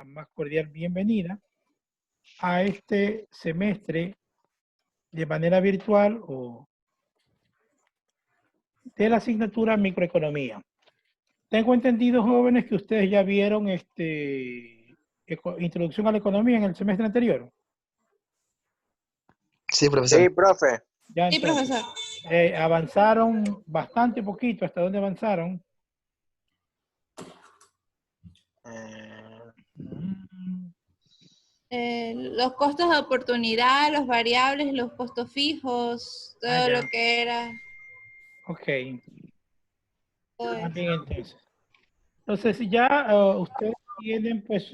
la más cordial bienvenida a este semestre de manera virtual o de la asignatura microeconomía. Tengo entendido, jóvenes, que ustedes ya vieron introducción a la economía en el semestre anterior. Sí, profesor. Sí, profe. Ya Sí, entonces, profesor. avanzaron bastante poquito. ¿Hasta dónde avanzaron? Mm, Los costos de oportunidad, los variables, los costos fijos, todo ya. lo que era. Ok. Todo Bien, entonces. Entonces, ya ustedes tienen, pues,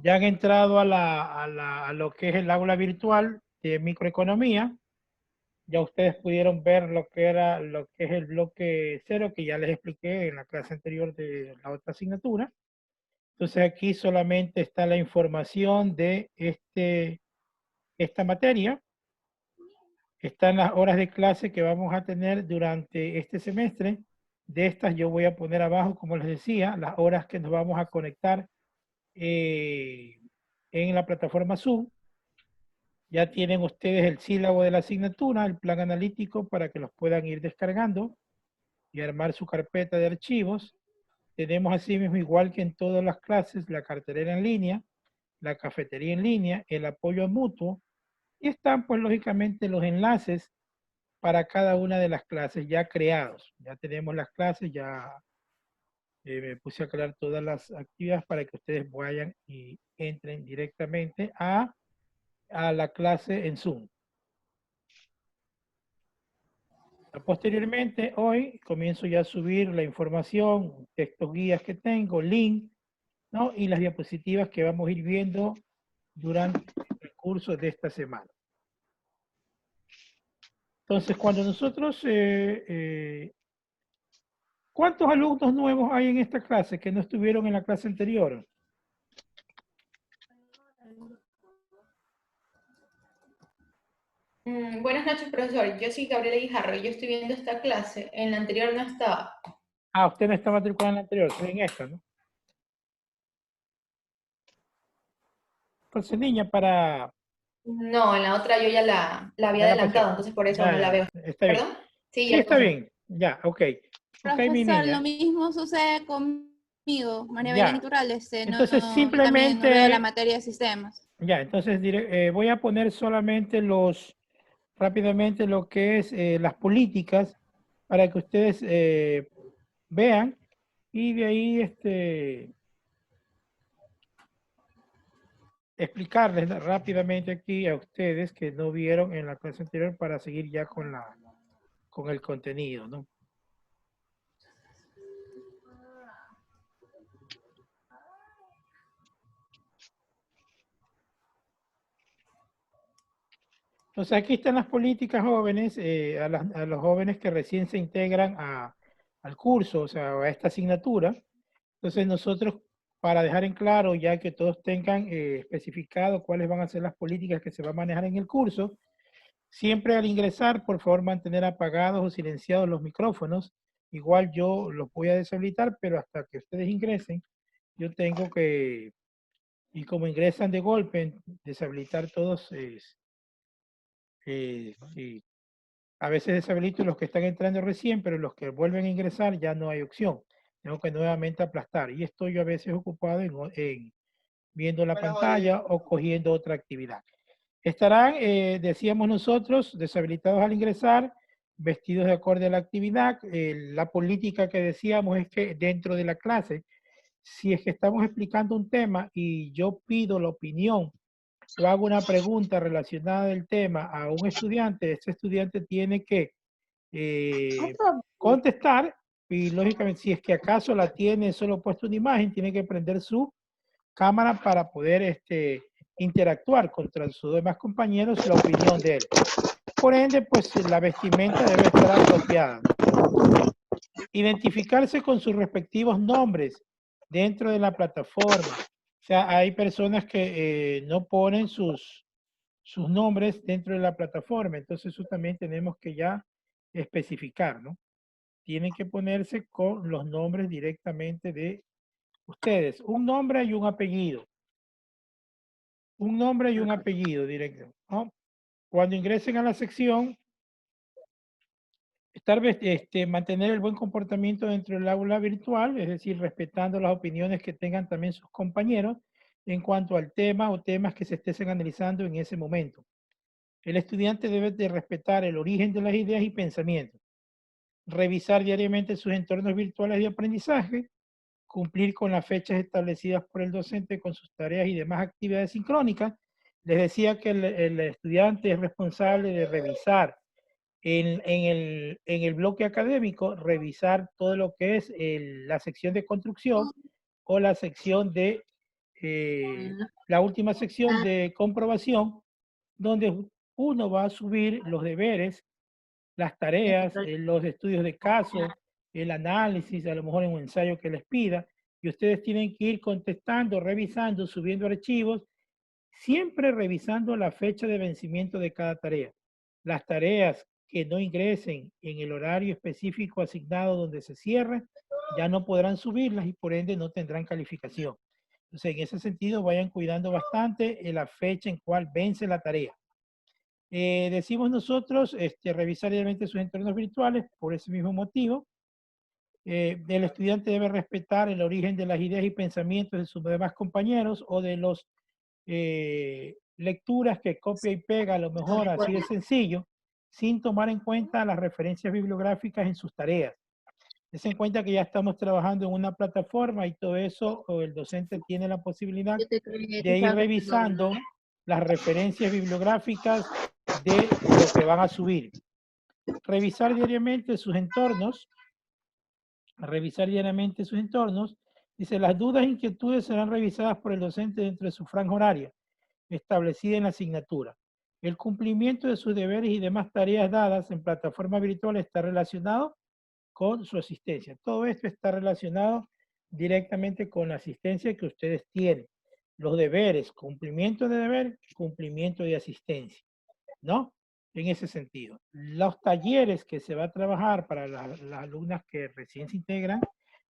ya han entrado a lo que es el aula virtual de microeconomía. Ya ustedes pudieron ver lo que es el bloque cero, que ya les expliqué en la clase anterior de la otra asignatura. Entonces aquí solamente está la información de esta materia. Están las horas de clase que vamos a tener durante este semestre. De estas yo voy a poner abajo, como les decía, las horas que nos vamos a conectar en la plataforma Zoom. Ya tienen ustedes el sílabo de la asignatura, el plan analítico para que los puedan ir descargando y armar su carpeta de archivos. Tenemos así mismo, igual que en todas las clases, la cartelera en línea, la cafetería en línea, el apoyo mutuo, y están pues lógicamente los enlaces para cada una de las clases ya creados. Ya tenemos las clases, ya me puse a crear todas las actividades para que ustedes vayan y entren directamente a la clase en Zoom. Posteriormente, hoy comienzo ya a subir la información, textos guías que tengo, link, ¿no? Y las diapositivas que vamos a ir viendo durante el curso de esta semana. Entonces, cuando nosotros, ¿cuántos alumnos nuevos hay en esta clase que no estuvieron en la clase anterior? Buenas noches, profesor. Yo soy Gabriela Guijarro y yo estoy viendo esta clase. En la anterior no estaba. Ah, usted no está matriculado en la anterior, estoy en esta, ¿no? Entonces, niña, para... No, en la otra yo ya la había Ya la pasé. adelantado, entonces por eso Ya, no la veo. está bien. ¿Perdón? Sí, Sí, ya la está pasé. bien. Ya, ok. Ok, mi Profesor, niña. lo mismo sucede conmigo, María Belén Ya. Iturralde. Entonces, Yo también no veo la simplemente... materia de sistemas. Ya, entonces voy a poner solamente rápidamente lo que es las políticas para que ustedes vean y de ahí explicarles rápidamente aquí a ustedes que no vieron en la clase anterior para seguir ya con el contenido, ¿no? Entonces aquí están las políticas jóvenes, a los jóvenes que recién se integran al curso, o sea, a esta asignatura. Entonces nosotros, para dejar en claro, ya que todos tengan especificado cuáles van a ser las políticas que se van a manejar en el curso, siempre al ingresar, por favor, mantener apagados o silenciados los micrófonos. Igual yo los voy a deshabilitar, pero hasta que ustedes ingresen, yo tengo que, y como ingresan de golpe, deshabilitar todos. Sí. A veces deshabilito los que están entrando recién, pero los que vuelven a ingresar ya no hay opción. Tengo que nuevamente aplastar. Y estoy yo a veces ocupado en viendo la pantalla o cogiendo otra actividad. Estarán, decíamos nosotros, deshabilitados al ingresar, vestidos de acorde a la actividad. La política que decíamos es que dentro de la clase, si es que estamos explicando un tema y yo pido la opinión o hago una pregunta relacionada del tema a un estudiante, ese estudiante tiene que contestar y lógicamente si es que acaso la tiene solo puesto una imagen, tiene que prender su cámara para poder interactuar contra sus demás compañeros la opinión de él. Por ende, pues la vestimenta debe estar apropiada. Identificarse con sus respectivos nombres dentro de la plataforma. O sea, hay personas que no ponen sus nombres dentro de la plataforma, entonces eso también tenemos que ya especificar, ¿no? tienen que ponerse con los nombres directamente de ustedes. Un nombre y un apellido. Un nombre y un apellido directo, ¿no? Cuando ingresen a la sección, mantener el buen comportamiento dentro del aula virtual, es decir, respetando las opiniones que tengan también sus compañeros en cuanto al tema o temas que se estén analizando en ese momento. El estudiante debe de respetar el origen de las ideas y pensamientos, revisar diariamente sus entornos virtuales de aprendizaje, cumplir con las fechas establecidas por el docente con sus tareas y demás actividades sincrónicas. Les decía que el estudiante es responsable de revisar en el bloque académico, revisar todo lo que es la sección de construcción o la sección de, la última sección de comprobación, donde uno va a subir los deberes, las tareas, los estudios de caso, el análisis, a lo mejor en un ensayo que les pida, y ustedes tienen que ir contestando, revisando, subiendo archivos, siempre revisando la fecha de vencimiento de cada tarea. Las tareas que no ingresen en el horario específico asignado donde se cierre, ya no podrán subirlas y por ende no tendrán calificación. Entonces, en ese sentido, vayan cuidando bastante la fecha en cual vence la tarea. Decimos nosotros revisar diariamente sus entornos virtuales por ese mismo motivo. El estudiante debe respetar el origen de las ideas y pensamientos de sus demás compañeros o de los lecturas que copia y pega, a lo mejor así de sencillo, sin tomar en cuenta las referencias bibliográficas en sus tareas. Ten en cuenta que ya estamos trabajando en una plataforma y todo eso, o el docente tiene la posibilidad de ir revisando las referencias bibliográficas de lo que van a subir. Revisar diariamente sus entornos. Dice, las dudas e inquietudes serán revisadas por el docente dentro de su franja horaria establecida en la asignatura. El cumplimiento de sus deberes y demás tareas dadas en plataforma virtual está relacionado con su asistencia. Todo esto está relacionado directamente con la asistencia que ustedes tienen. Los deberes, cumplimiento de deber, cumplimiento de asistencia, ¿no? En ese sentido. Los talleres que se va a trabajar para las alumnas que recién se integran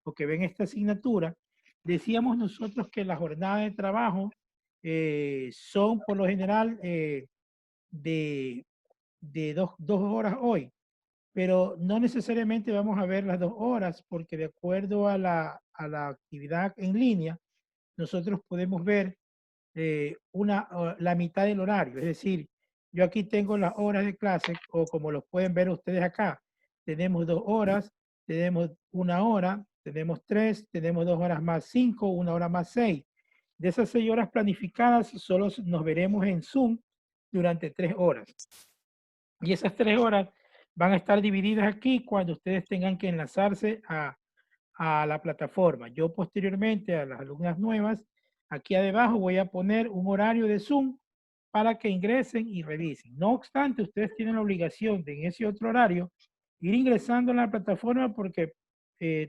o que ven esta asignatura, decíamos nosotros que la jornada de trabajo son por lo general de 2 horas hoy, pero no necesariamente vamos a ver las 2 horas porque de acuerdo a la actividad en línea, nosotros podemos ver la mitad del horario. Es decir, yo aquí tengo las horas de clase o como lo pueden ver ustedes acá, tenemos 2 horas, tenemos 1 hora, tenemos 3, tenemos 2 horas más 5, 1 hora más 6. De esas 6 horas planificadas, solo nos veremos en Zoom durante 3 horas. Y esas 3 horas van a estar divididas aquí cuando ustedes tengan que enlazarse a la plataforma. Yo posteriormente a las alumnas nuevas, aquí abajo voy a poner un horario de Zoom para que ingresen y revisen. No obstante, ustedes tienen la obligación de en ese otro horario ir ingresando a la plataforma porque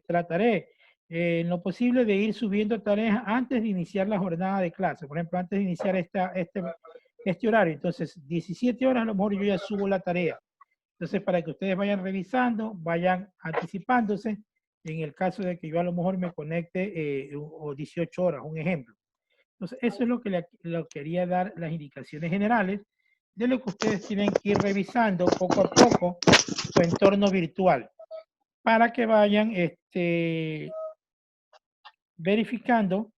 trataré en lo posible de ir subiendo tareas antes de iniciar la jornada de clase. Por ejemplo, antes de iniciar este horario. Entonces, 17 horas a lo mejor yo ya subo la tarea. Entonces, para que ustedes vayan revisando, vayan anticipándose, en el caso de que yo a lo mejor me conecte o 18 horas, un ejemplo. Entonces, eso es lo que le quería dar las indicaciones generales de lo que ustedes tienen que ir revisando poco a poco su entorno virtual para que vayan verificando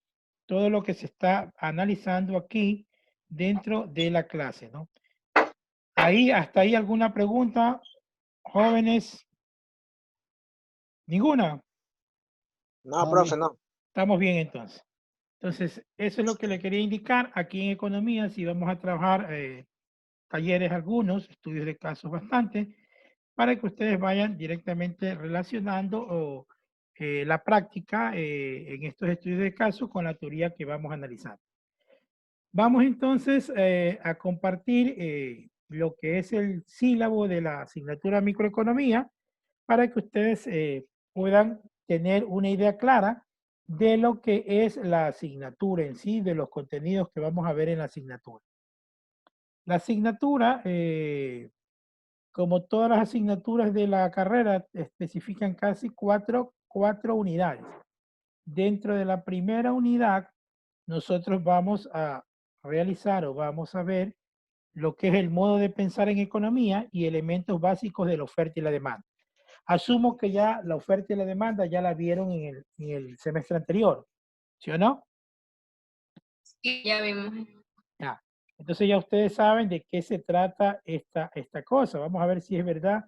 todo lo que se está analizando aquí dentro de la clase, ¿no? ¿Hasta ahí alguna pregunta, jóvenes? ¿Ninguna? No, profe, no. Estamos bien entonces. Entonces, eso es lo que le quería indicar. Aquí en economía, si vamos a trabajar talleres algunos, estudios de casos bastante, para que ustedes vayan directamente relacionando la práctica en estos estudios de casos con la teoría que vamos a analizar. Vamos entonces a compartir lo que es el sílabo de la asignatura microeconomía para que ustedes puedan tener una idea clara de lo que es la asignatura en sí, de los contenidos que vamos a ver en la asignatura. La asignatura, como todas las asignaturas de la carrera especifican casi cuatro unidades. Dentro de la primera unidad, nosotros vamos a realizar o vamos a ver lo que es el modo de pensar en economía y elementos básicos de la oferta y la demanda. Asumo que ya la oferta y la demanda ya la vieron en el semestre anterior, ¿sí o no? Sí, ya vimos. Ya. Entonces ya ustedes saben de qué se trata esta cosa. Vamos a ver si es verdad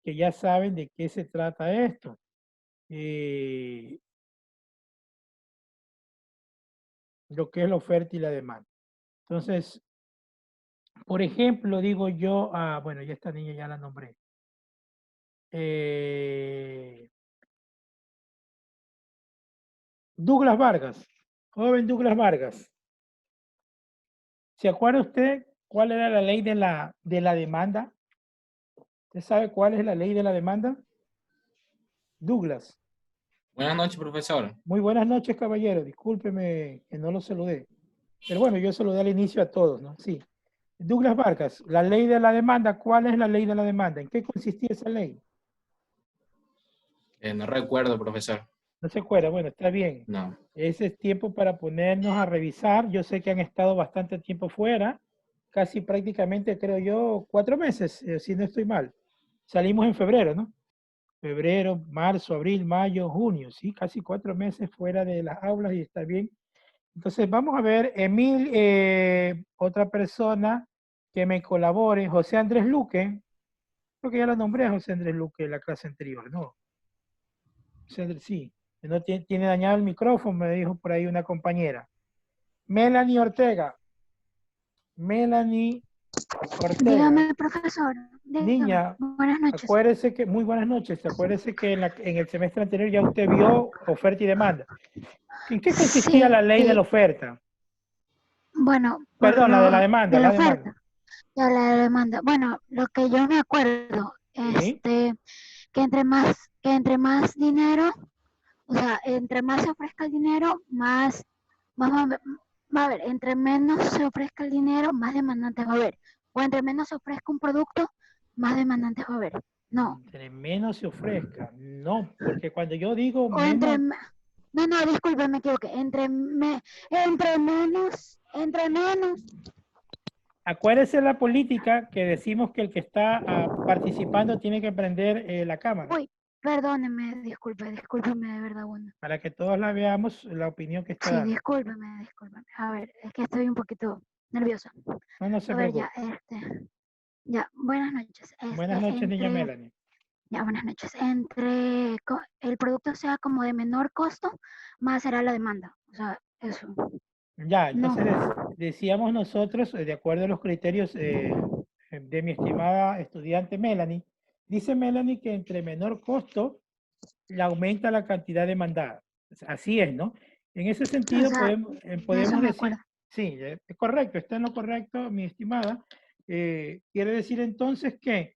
que ya saben de qué se trata esto. Lo que es la oferta y la demanda. Entonces, por ejemplo, digo yo, bueno, ya esta niña ya la nombré. Douglas Vargas, joven Douglas Vargas. ¿Se acuerda usted cuál era la ley de la demanda? ¿Usted sabe cuál es la ley de la demanda? Douglas. Buenas noches, profesor. Muy buenas noches, caballero. Discúlpeme que no lo saludé. Pero bueno, yo saludé al inicio a todos, ¿no? Sí. Douglas Vargas, la ley de la demanda, ¿cuál es la ley de la demanda? ¿En qué consistía esa ley? No recuerdo, profesor. No se acuerda, bueno, está bien. No. Ese es tiempo para ponernos a revisar. Yo sé que han estado bastante tiempo fuera, casi prácticamente, creo yo, 4 meses, si no estoy mal. Salimos en febrero, ¿no? Febrero, marzo, abril, mayo, junio, sí, casi 4 meses fuera de las aulas y está bien. Entonces vamos a ver, Emil, otra persona que me colabore, José Andrés Luque, creo que ya lo nombré a José Andrés Luque en la clase anterior, ¿no? José Andrés, sí, no tiene dañado el micrófono, me dijo por ahí una compañera. Melanie Ortega. Melanie Ortega. Dígame, profesor. Dígame. Niña, Buenas noches. acuérdese que, muy buenas noches, acuérdese que en el semestre anterior ya usted vio oferta y demanda. ¿En qué consistía Sí, la ley de sí. la oferta? Bueno, Perdón, la de la demanda, de la la oferta. demanda. Ya la demanda. Bueno, lo que yo me acuerdo, Sí. que entre más dinero, o sea, entre más se ofrezca el dinero, más va a haber, entre menos se ofrezca el dinero, más demandantes va a haber. O entre menos se ofrezca un producto, más demandantes va a haber. No. Entre menos se ofrezca. No, porque cuando yo digo O entre menos, no, disculpe, me equivoqué. Entre menos. acuérdese la política que decimos que el que está participando tiene que prender la cámara. Uy, perdóneme, discúlpeme de verdad, bueno. Para que todos la veamos, la opinión que está Sí, dando. discúlpeme. A ver, es que estoy un poquito nerviosa. No se A ver, preocupe. ya, buenas noches. Buenas noches, niña Melanie. Ya, buenas noches. Entre el producto sea como de menor costo, más será la demanda. O sea, eso. Ya, entonces No. decíamos nosotros, de acuerdo a los criterios de mi estimada estudiante Melanie, dice Melanie que entre menor costo le aumenta la cantidad demandada. Así es, ¿no? En ese sentido O sea, podemos me decir, acuerdo. sí, es correcto, está en lo correcto, mi estimada. Quiere decir entonces que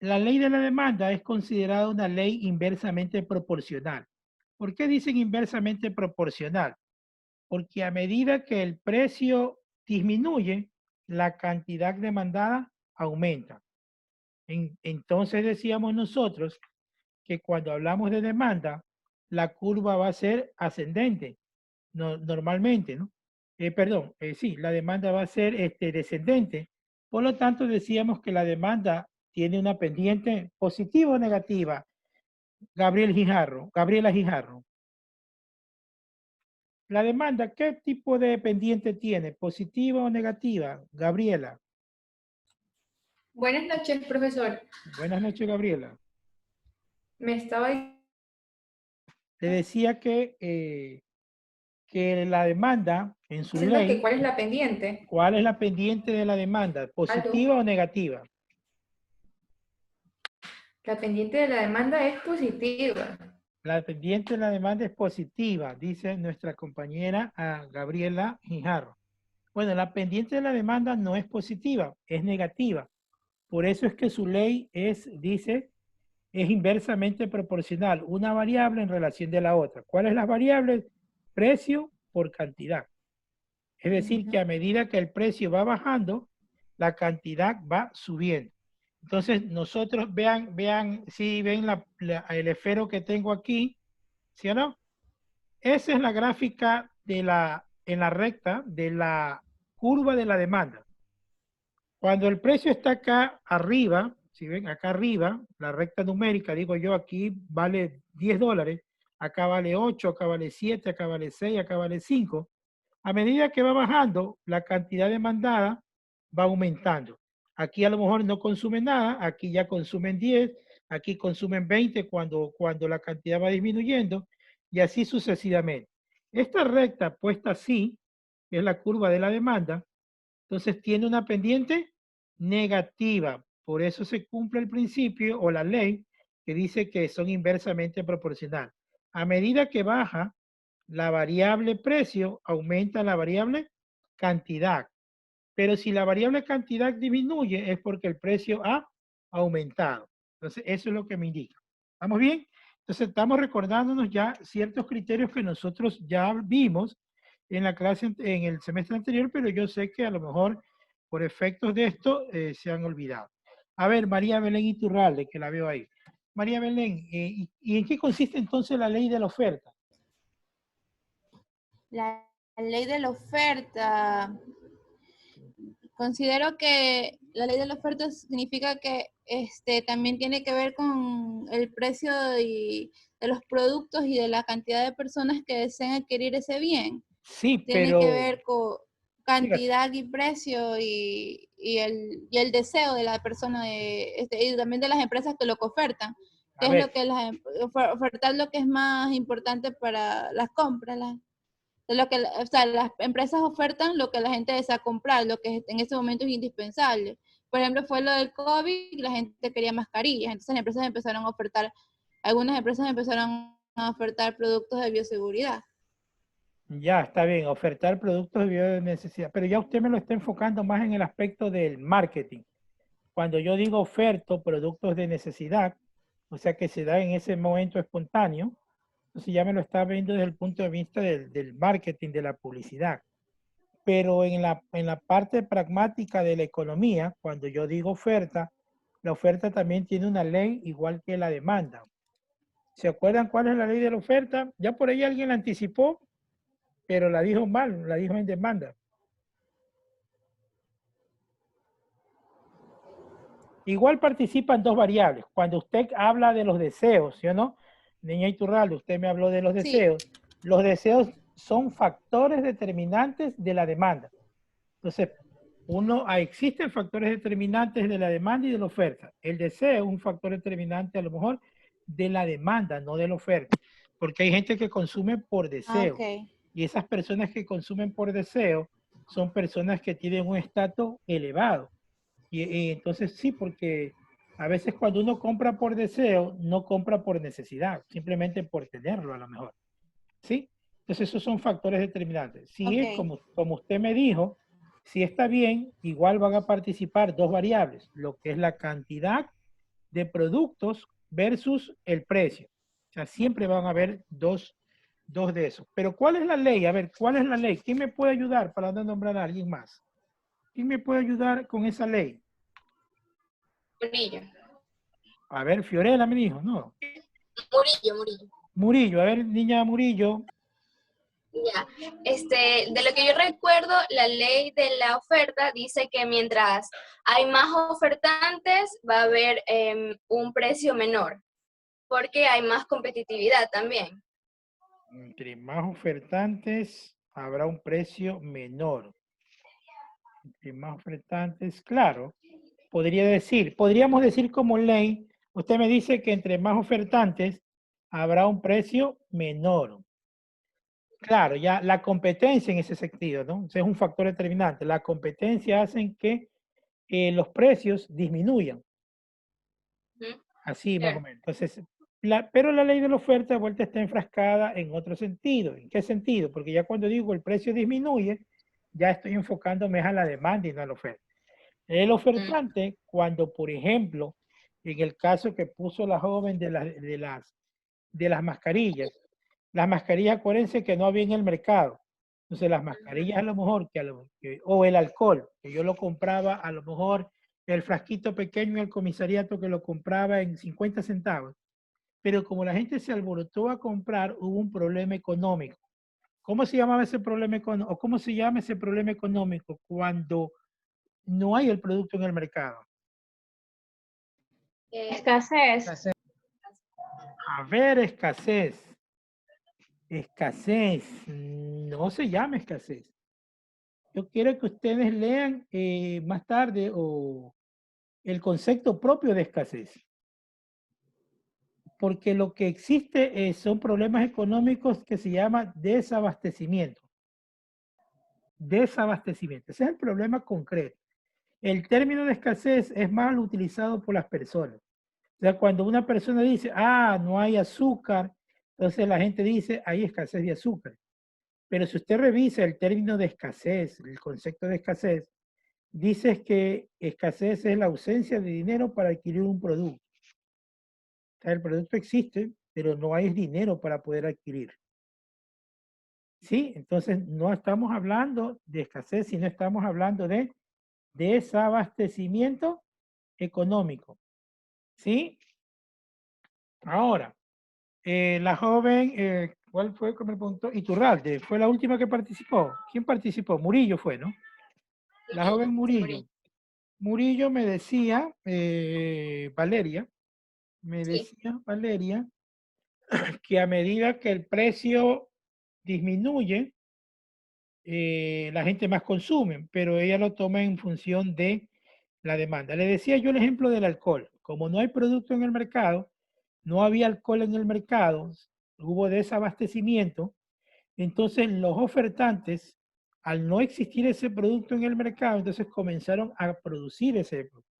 la ley de la demanda es considerada una ley inversamente proporcional. ¿Por qué dicen inversamente proporcional? Porque a medida que el precio disminuye, la cantidad demandada aumenta. Entonces decíamos nosotros que cuando hablamos de demanda, la curva va a ser ascendente, normalmente, ¿no? Sí, la demanda va a ser descendente. Por lo tanto, decíamos que la demanda tiene una pendiente positiva o negativa. Gabriela Gijarro. La demanda, ¿qué tipo de pendiente tiene? ¿Positiva o negativa? Gabriela. Buenas noches, profesor. Buenas noches, Gabriela. Me estaba Le decía que la demanda en su diciendo que ley, cuál es la pendiente. ¿cuál es la pendiente de la demanda? ¿Positiva o negativa? La pendiente de la demanda es positiva. La pendiente de la demanda es positiva, dice nuestra compañera Gabriela Gijarro. Bueno, la pendiente de la demanda no es positiva, es negativa. Por eso es que su ley dice, es inversamente proporcional, una variable en relación de la otra. ¿Cuáles las variables? Precio por cantidad. Es decir, que a medida que el precio va bajando, la cantidad va subiendo. Entonces, nosotros vean, si ven el esfero que tengo aquí, ¿sí o no? Esa es la gráfica en la recta de la curva de la demanda. Cuando el precio está acá arriba, si ven acá arriba, la recta numérica, digo yo, aquí vale $10, acá vale 8, acá vale 7, acá vale 6, acá vale 5. A medida que va bajando, la cantidad demandada va aumentando. Aquí a lo mejor no consumen nada, aquí ya consumen 10, aquí consumen 20 cuando la cantidad va disminuyendo y así sucesivamente. Esta recta puesta así, que es la curva de la demanda, entonces tiene una pendiente negativa. Por eso se cumple el principio o la ley que dice que son inversamente proporcionales. A medida que baja la variable precio, aumenta la variable cantidad. Pero si la variable cantidad disminuye es porque el precio ha aumentado. Entonces, eso es lo que me indica. ¿Estamos bien? Entonces, estamos recordándonos ya ciertos criterios que nosotros ya vimos en la clase, en el semestre anterior, pero yo sé que a lo mejor por efectos de esto se han olvidado. A ver, María Belén Iturralde, que la veo ahí. María Belén, ¿y en qué consiste entonces la ley de la oferta? La ley de la oferta. Considero que la ley de la oferta significa que también tiene que ver con el precio de los productos y de la cantidad de personas que desean adquirir ese bien. Sí, Tiene pero... que ver con Fíjate. cantidad y precio y el deseo de la persona y también de las empresas que lo ofertan. A ¿Qué es ver, lo que ofertar lo que es más importante para las compras? O sea, las empresas ofertan lo que la gente desea comprar, lo que en ese momento es indispensable. Por ejemplo, fue lo del COVID y la gente quería mascarillas, entonces las empresas empezaron a ofertar, algunas empresas empezaron a ofertar productos de bioseguridad. ya está bien, ofertar productos de bionecesidad, pero ya usted me lo está enfocando más en el aspecto del marketing. Cuando yo digo oferto productos de necesidad, o sea que se da en ese momento espontáneo, entonces ya me lo está viendo desde el punto de vista del marketing, de la publicidad. Pero en la parte pragmática de la economía, cuando yo digo oferta, la oferta también tiene una ley igual que la demanda. ¿Se acuerdan cuál es la ley de la oferta? Ya por ahí alguien la anticipó, pero la dijo mal, la dijo en demanda. Igual participan dos variables. Cuando usted habla de los deseos, ¿sí o no? Niña Iturralde, usted me habló de los deseos. Sí. Los deseos son factores determinantes de la demanda. Entonces, existen factores determinantes de la demanda y de la oferta. El deseo es un factor determinante a lo mejor de la demanda, no de la oferta. Porque hay gente que consume por deseo. Okay. Y esas personas que consumen por deseo son personas que tienen un estatus elevado. Y entonces sí, porque a veces cuando uno compra por deseo, no compra por necesidad, simplemente por tenerlo a lo mejor. ¿Sí? Entonces esos son factores determinantes. Si okay. Es como usted me dijo, si está bien, igual van a participar dos variables, lo que es la cantidad de productos versus el precio. O sea, siempre van a haber dos de esos. Pero ¿cuál es la ley? A ver, ¿cuál es la ley? ¿Quién me puede ayudar para no nombrar a alguien más? ¿Quién me puede ayudar con esa ley? Murillo. A ver, Fiorella me dijo, ¿no? Murillo. Murillo, a ver, niña Murillo. Ya, de lo que yo recuerdo, la ley de la oferta dice que mientras hay más ofertantes va a haber un precio menor, porque hay más competitividad también. Entre más ofertantes habrá un precio menor. Entre más ofertantes, claro, podríamos decir como ley, usted me dice que entre más ofertantes habrá un precio menor. Claro, ya la competencia en ese sentido, ¿no? Ese es un factor determinante. La competencia hace que los precios disminuyan. Así más o menos. Entonces, pero la ley de la oferta de vuelta está enfrascada en otro sentido. ¿En qué sentido? Porque ya cuando digo el precio disminuye, ya estoy enfocándome a la demanda y no a la oferta. El ofertante, cuando, por ejemplo, en el caso que puso la joven de las mascarillas, las mascarillas, acuérdense que no había en el mercado. Entonces, las mascarillas a lo mejor, o el alcohol, que yo lo compraba a lo mejor el frasquito pequeño en el comisariato que lo compraba en 50 centavos. Pero como la gente se alborotó a comprar, hubo un problema económico. ¿Cómo se llamaba ese problema económico? ¿O cómo se llama ese problema económico cuando no hay el producto en el mercado? Escasez. A ver, escasez. Escasez. No se llama escasez. Yo quiero que ustedes lean más tarde el concepto propio de escasez. Porque lo que existe son problemas económicos que se llama desabastecimiento. Desabastecimiento. Ese es el problema concreto. El término de escasez es mal utilizado por las personas. O sea, cuando una persona dice, no hay azúcar, entonces la gente dice, hay escasez de azúcar. Pero si usted revisa el término de escasez, el concepto de escasez, dice que escasez es la ausencia de dinero para adquirir un producto. O sea, el producto existe, pero no hay dinero para poder adquirir. ¿Sí? Entonces no estamos hablando de escasez, sino estamos hablando de desabastecimiento económico. ¿Sí? Ahora, la joven, ¿cuál fue que me preguntó? Iturralde, fue la última que participó. ¿Quién participó? Murillo fue, ¿no? La joven Murillo. Murillo me decía, Valeria, Valeria, que a medida que el precio disminuye, la gente más consume, pero ella lo toma en función de la demanda. Le decía yo el ejemplo del alcohol. Como no hay producto en el mercado, no había alcohol en el mercado, hubo desabastecimiento, entonces los ofertantes, al no existir ese producto en el mercado, entonces comenzaron a producir ese producto.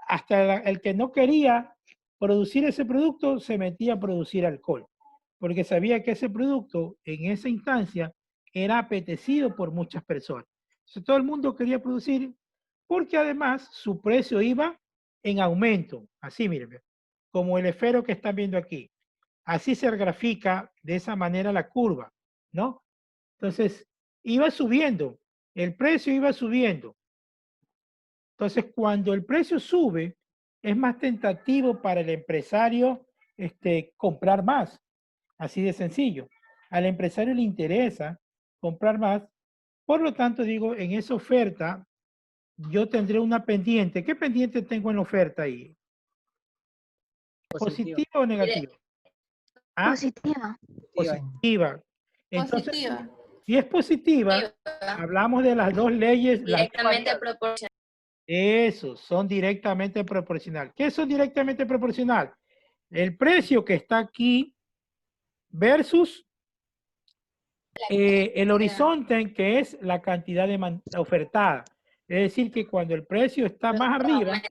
Hasta el que no quería producir ese producto se metía a producir alcohol, porque sabía que ese producto en esa instancia era apetecido por muchas personas. Entonces, todo el mundo quería producir porque además su precio iba en aumento. Así, miren, como el esfero que están viendo aquí. Así se grafica de esa manera la curva, ¿no? Entonces, iba subiendo, el precio iba subiendo. Entonces, cuando el precio sube, es más tentativo para el empresario comprar más. Así de sencillo. Al empresario le interesa comprar más. Por lo tanto, digo, en esa oferta, yo tendré una pendiente. ¿Qué pendiente tengo en la oferta ahí? ¿Positiva o negativa? Positiva. Positiva. Entonces, Positiva. si es positiva, hablamos de las dos leyes. Directamente proporcional. Eso, son directamente proporcional. ¿Qué son directamente proporcional? El precio que está aquí versus el horizonte, que es la cantidad de ofertada. Es decir, que cuando el precio está más arriba,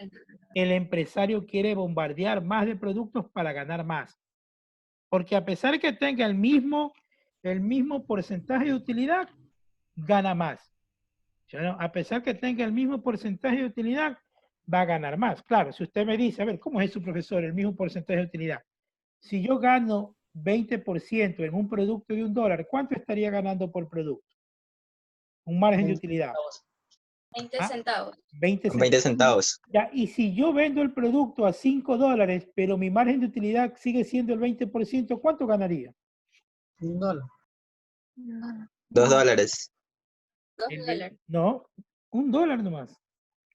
el empresario quiere bombardear más de productos para ganar más. Porque a pesar que tenga el mismo porcentaje de utilidad, gana más. A pesar que tenga el mismo porcentaje de utilidad, va a ganar más. Claro, si usted me dice, a ver, ¿cómo es eso, profesor, el mismo porcentaje de utilidad? Si yo gano 20% en un producto de $1, ¿cuánto estaría ganando por producto? Un margen de utilidad. 20 centavos. 20 centavos. Ya, y si yo vendo el producto a $5, pero mi margen de utilidad sigue siendo el 20%, ¿cuánto ganaría? $1. No. $2. No, $1 nomás.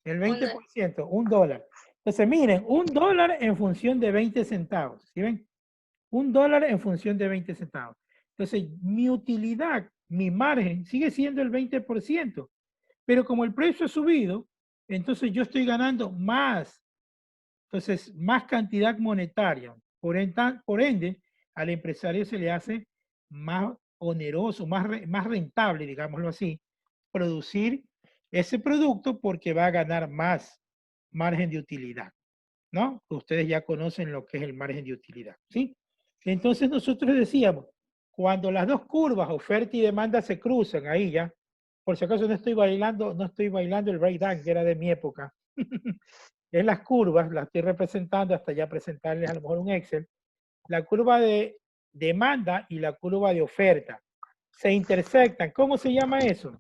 El 20%, $1. Entonces, miren, $1 en función de 20 centavos. ¿Sí ven? $1 en función de 20 centavos. Entonces, mi utilidad, mi margen, sigue siendo el 20%. Pero como el precio ha subido, entonces yo estoy ganando más. Entonces, más cantidad monetaria. Por ende, al empresario se le hace más oneroso, más rentable, digámoslo así, producir ese producto porque va a ganar más margen de utilidad, ¿no? Ustedes ya conocen lo que es el margen de utilidad, ¿sí? Entonces nosotros decíamos, cuando las dos curvas, oferta y demanda, se cruzan, ahí ya, por si acaso no estoy bailando el breakdance, que era de mi época. Es las curvas, las estoy representando hasta ya presentarles a lo mejor un Excel. La curva de demanda y la curva de oferta se intersectan. ¿Cómo se llama eso?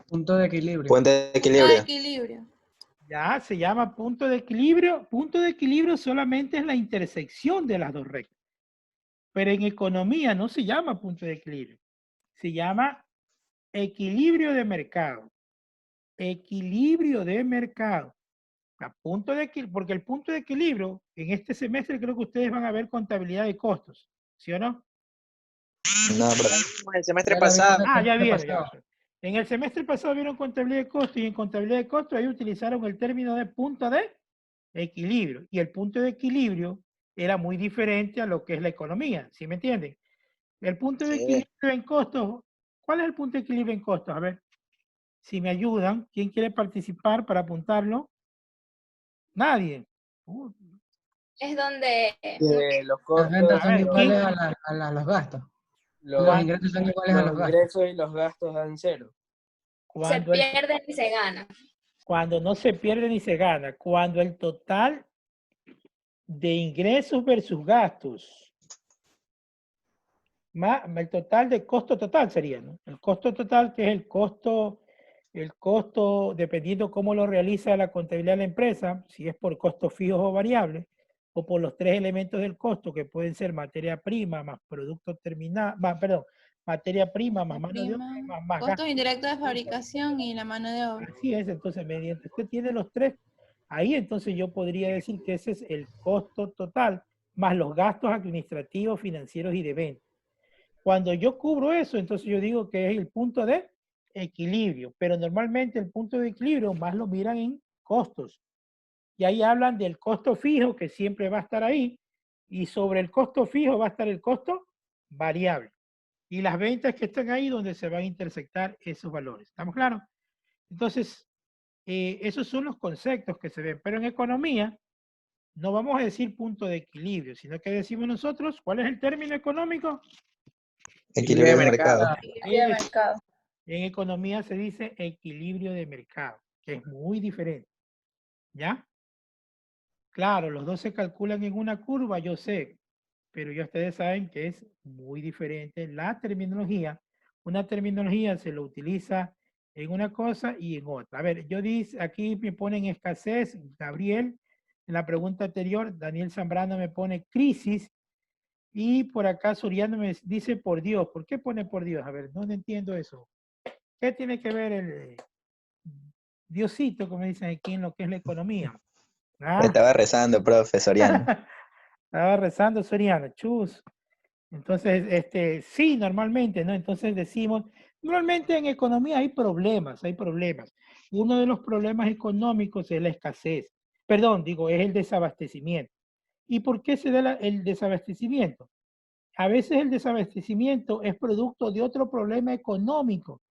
Punto de equilibrio. Punto de Punto de equilibrio. equilibrio. Ya se llama punto de equilibrio. Punto de equilibrio solamente es la intersección de las dos rectas. Pero en economía no se llama punto de equilibrio. Se llama equilibrio de mercado. Equilibrio de mercado. A punto de equilibrio, porque el punto de equilibrio, en este semestre creo que ustedes van a ver contabilidad de costos, ¿sí o no? No, profe. El semestre Ya la vimos pasado. el Ah, ya semestre vieron, ya. pasado. En el semestre pasado vieron contabilidad de costos y en contabilidad de costos ahí utilizaron el término de punto de equilibrio. Y el punto de equilibrio era muy diferente a lo que es la economía, ¿sí me entienden? El punto de Sí. equilibrio en costos, ¿cuál es el punto de equilibrio en costos? A ver, si me ayudan, ¿quién quiere participar para apuntarlo? Nadie. Es donde Los Las costos, ventas A son ver, iguales ¿quién? a los gastos. los, Los ingresos son iguales a los los gastos. ingresos y los gastos dan cero. se Cuando, pierde y se gana. cuando no se pierde ni se gana, cuando el total de ingresos versus gastos, más el total de costo total sería, ¿no? El costo total, que es el costo, dependiendo cómo lo realiza la contabilidad de la empresa, si es por costos fijos o variables, o por los tres elementos del costo, que pueden ser materia prima más producto terminado, perdón, materia prima más mano de obra, más Costos gastos. indirectos de fabricación y la mano de obra. Así es, entonces mediante usted tiene los tres, ahí entonces yo podría decir que ese es el costo total, más los gastos administrativos, financieros y de venta. Cuando yo cubro eso, entonces yo digo que es el punto de equilibrio, pero normalmente el punto de equilibrio más lo miran en costos. Y ahí hablan del costo fijo, que siempre va a estar ahí, y sobre el costo fijo va a estar el costo variable. Y las ventas que están ahí donde se van a intersectar esos valores. ¿Estamos claros? Entonces, esos son los conceptos que se ven. Pero en economía no vamos a decir punto de equilibrio, sino que decimos nosotros, ¿cuál es el término económico? Equilibrio de mercado. Equilibrio de mercado. En economía se dice equilibrio de mercado, que es muy diferente. ¿Ya? Claro, los dos se calculan en una curva, yo sé, pero ya ustedes saben que es muy diferente la terminología. Una terminología se lo utiliza en una cosa y en otra. A ver, yo dice, aquí me ponen escasez, Gabriel, en la pregunta anterior, Daniel Zambrano me pone crisis, y por acá Soriano me dice por Dios. ¿Por qué pone por Dios? A ver, no entiendo eso. ¿Qué tiene que ver el Diosito, como dicen aquí, en lo que es la economía? ¿Ah? Estaba rezando, profe Soriano. Estaba rezando Soriano, chus. Entonces, sí, normalmente, ¿no? Entonces decimos, normalmente en economía hay problemas, hay problemas. Uno de los problemas económicos es la escasez. Perdón, digo, es el desabastecimiento. ¿Y por qué se da el desabastecimiento? A veces el desabastecimiento es producto de otro problema económico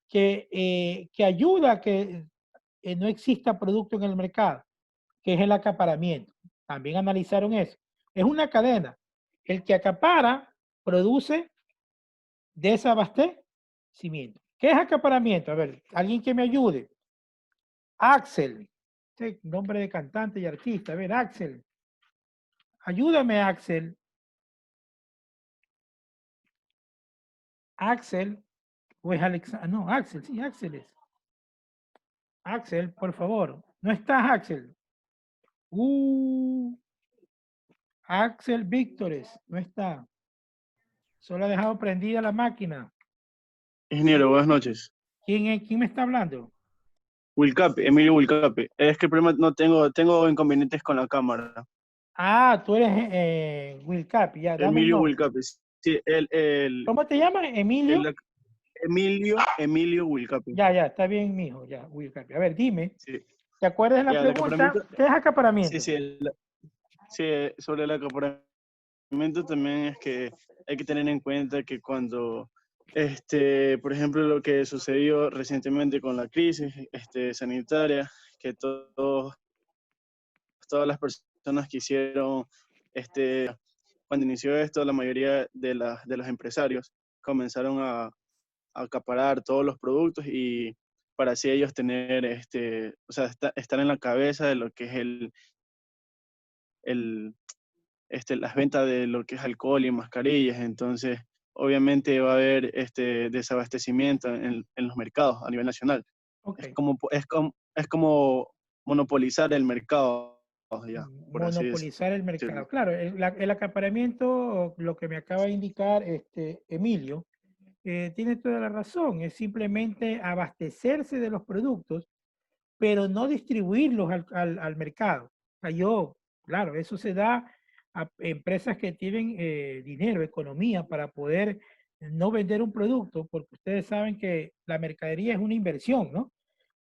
que ayuda a que no exista producto en el mercado, que es el acaparamiento. También analizaron eso. Es una cadena. El que acapara produce desabastecimiento. ¿Qué es acaparamiento? A ver, alguien que me ayude. Axel, este nombre de cantante y artista. A ver, Axel. Ayúdame, Axel. Axel, o es Alexa, no, Axel, sí, Axel es. Axel, por favor. ¿No estás, Axel? Axel Víctores, no está. Solo ha dejado prendida la máquina. Ingeniero, buenas noches. ¿Quién me está hablando? Wilcape, Emilio Wilcape. Es que el problema no tengo inconvenientes con la cámara. Ah, tú eres Wilcap, ya, dame el Emilio nombre. Wilcape. Sí, ¿Cómo te llamas? ¿Emilio? Emilio Wilcape. Ya, está bien, mijo, ya, Wilcap. A ver, dime, Sí. ¿te acuerdas de la Ya, el pregunta? acaparamiento- ¿Qué es acaparamiento? Sí, sobre el acaparamiento también es que hay que tener en cuenta que cuando, por ejemplo, lo que sucedió recientemente con la crisis sanitaria, que todas las personas que hicieron, cuando inició esto, la mayoría de los empresarios comenzaron a acaparar todos los productos y para así ellos tener, o sea, estar en la cabeza de lo que es las ventas de lo que es alcohol y mascarillas. Entonces, obviamente va a haber desabastecimiento en los mercados a nivel nacional. Ok. Es como monopolizar el mercado, ya, por así Monopolizar el mercado. decirlo. Claro, el acaparamiento, lo que me acaba de indicar Emilio, tiene toda la razón. Es simplemente abastecerse de los productos, pero no distribuirlos al mercado. O sea, claro, eso se da a empresas que tienen dinero, economía, para poder no vender un producto, porque ustedes saben que la mercadería es una inversión, ¿no?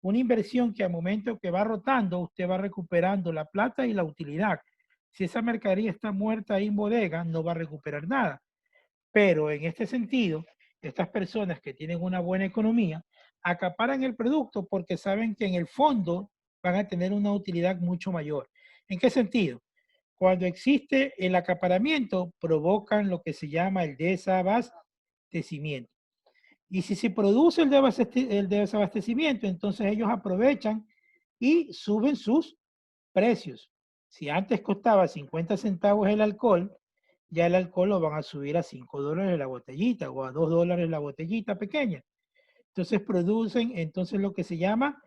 Una inversión que al momento que va rotando, usted va recuperando la plata y la utilidad. Si esa mercadería está muerta ahí en bodega, no va a recuperar nada. Pero en este sentido, estas personas que tienen una buena economía acaparan el producto porque saben que en el fondo van a tener una utilidad mucho mayor. ¿En qué sentido? Cuando existe el acaparamiento, provocan lo que se llama el desabastecimiento. Y si se produce el desabastecimiento, entonces ellos aprovechan y suben sus precios. Si antes costaba 50 centavos el alcohol, ya el alcohol lo van a subir a $5 la botellita o a $2 la botellita pequeña. Entonces producen entonces lo que se llama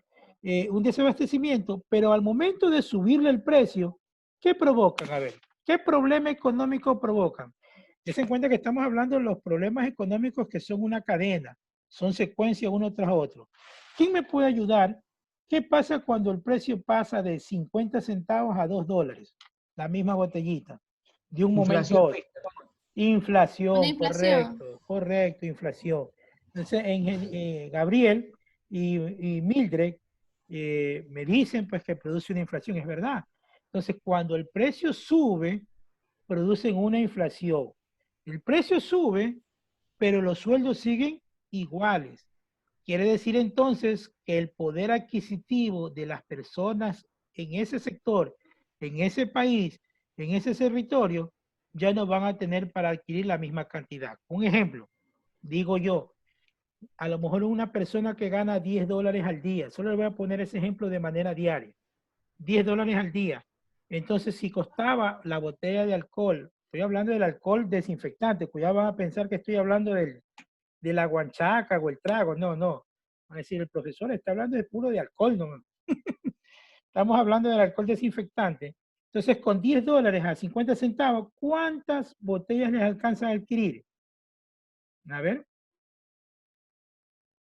un desabastecimiento, pero al momento de subirle el precio, ¿qué provocan? A ver, ¿qué problema económico provocan? Dense en cuenta que estamos hablando de los problemas económicos que son una cadena, son secuencias uno tras otro. ¿Quién me puede ayudar? ¿Qué pasa cuando el precio pasa de 50 centavos a $2? La misma botellita, de un momento a otro. Inflación, correcto, inflación. Entonces, Gabriel y Mildred me dicen pues que produce una inflación, es verdad. Entonces, cuando el precio sube, producen una inflación. El precio sube, pero los sueldos siguen iguales. Quiere decir entonces que el poder adquisitivo de las personas en ese sector, en ese país, en ese territorio, ya no van a tener para adquirir la misma cantidad. Un ejemplo, digo yo, a lo mejor una persona que gana $10 al día, solo le voy a poner ese ejemplo de manera diaria, $10 al día. Entonces, si costaba la botella de alcohol, estoy hablando del alcohol desinfectante, cuidado, van a pensar que estoy hablando de la guanchaca o el trago, no. Van a decir, el profesor está hablando de puro de alcohol, no. Estamos hablando del alcohol desinfectante. Entonces, con $10 a 50 centavos, ¿cuántas botellas les alcanza a adquirir? A ver.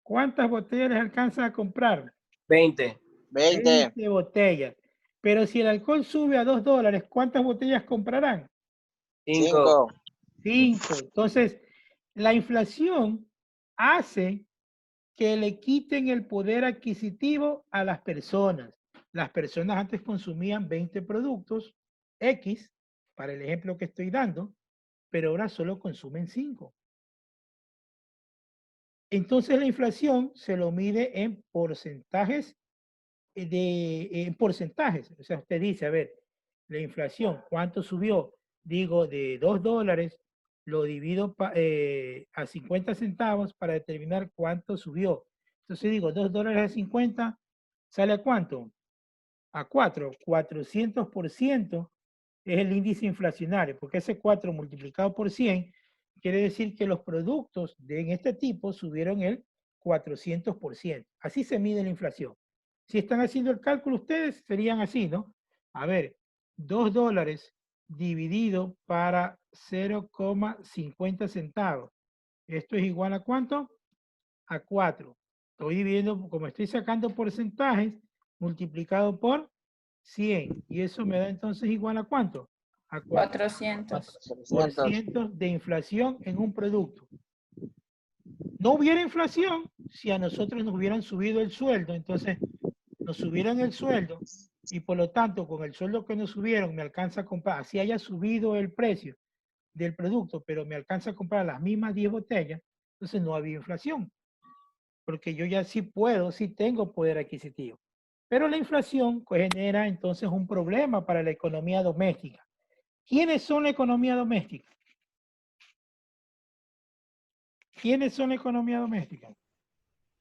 ¿Cuántas botellas les alcanza a comprar? 20. 20 botellas. Pero si el alcohol sube a $2, ¿cuántas botellas comprarán? 5. 5. Entonces, la inflación hace que le quiten el poder adquisitivo a las personas. Las personas antes consumían 20 productos X, para el ejemplo que estoy dando, pero ahora solo consumen 5. Entonces la inflación se lo mide en porcentajes O sea, usted dice, a ver, la inflación, ¿cuánto subió? Digo, de $2, lo divido a 50 centavos para determinar cuánto subió. Entonces digo, $2 a 50, ¿sale a cuánto? A 400% es el índice inflacionario, porque ese 4 multiplicado por 100 quiere decir que los productos en este tipo subieron el 400%. Así se mide la inflación. Si están haciendo el cálculo ustedes, serían así, ¿no? A ver, $2 dividido para 0,50 centavos. ¿Esto es igual a cuánto? A 4. Estoy dividiendo, como estoy sacando porcentajes, multiplicado por 100. Y eso me da entonces igual a cuánto? A 400% de inflación en un producto. No hubiera inflación si a nosotros nos hubieran subido el sueldo. Entonces, nos subieron el sueldo y por lo tanto, con el sueldo que nos subieron, me alcanza a comprar, así haya subido el precio del producto, pero me alcanza a comprar las mismas 10 botellas, entonces no había inflación. Porque yo ya sí puedo, sí tengo poder adquisitivo. Pero la inflación genera entonces un problema para la economía doméstica. ¿Quiénes son la economía doméstica? ¿Quiénes son la economía doméstica?